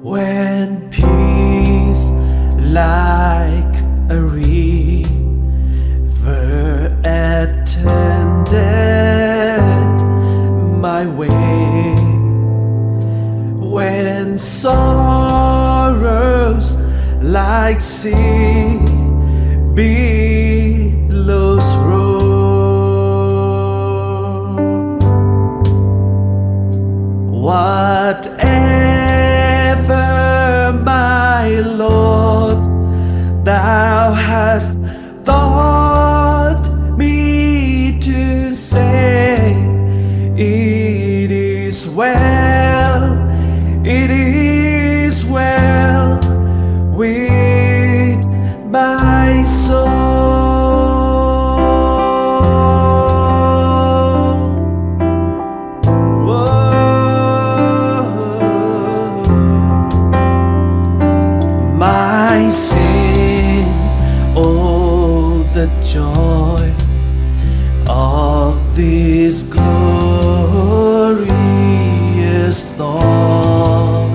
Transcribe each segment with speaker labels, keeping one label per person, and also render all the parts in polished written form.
Speaker 1: When peace like a river attended my way, when sorrows like sea billows roll, whatever, my Lord, thou hast taught me to say, it is well, it is well with my soul. My sin, oh, the joy of this glorious thought.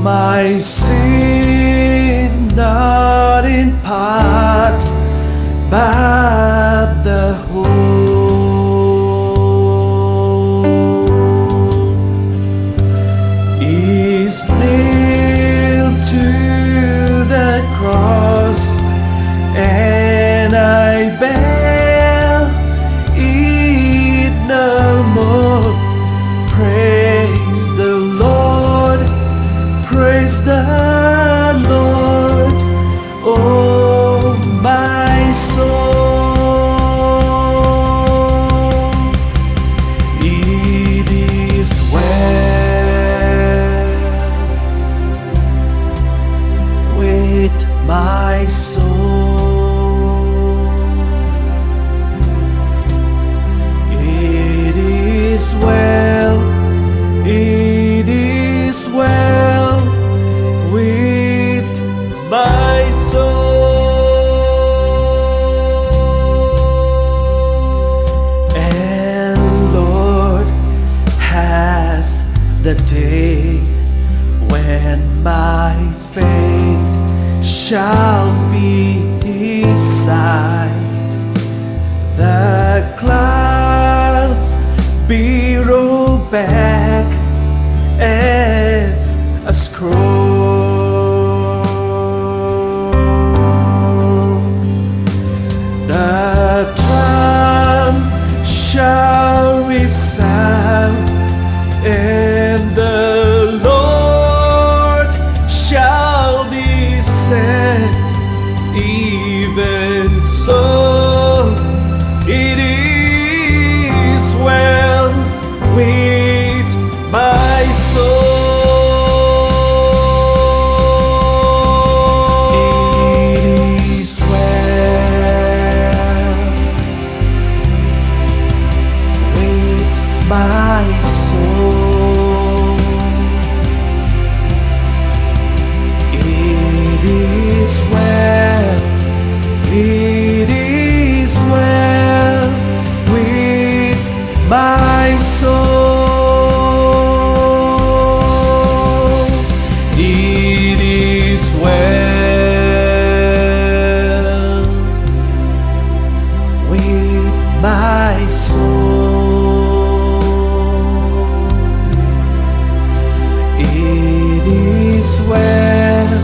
Speaker 1: My sin, not in part, but the whole, is nailed to the cross, and I bear it no more. Praise the Lord, praise the Lord, oh my soul. It is well with my soul. It is well, it is well with my soul. And Lord, has the day when my fate shall be beside the clouds be rolled back as a scroll. The trump shall resound, and the Lord shall descend. Even so, it is well with my soul. It is well with my soul. It is well, it is well with my soul. It is well with my soul. It is well.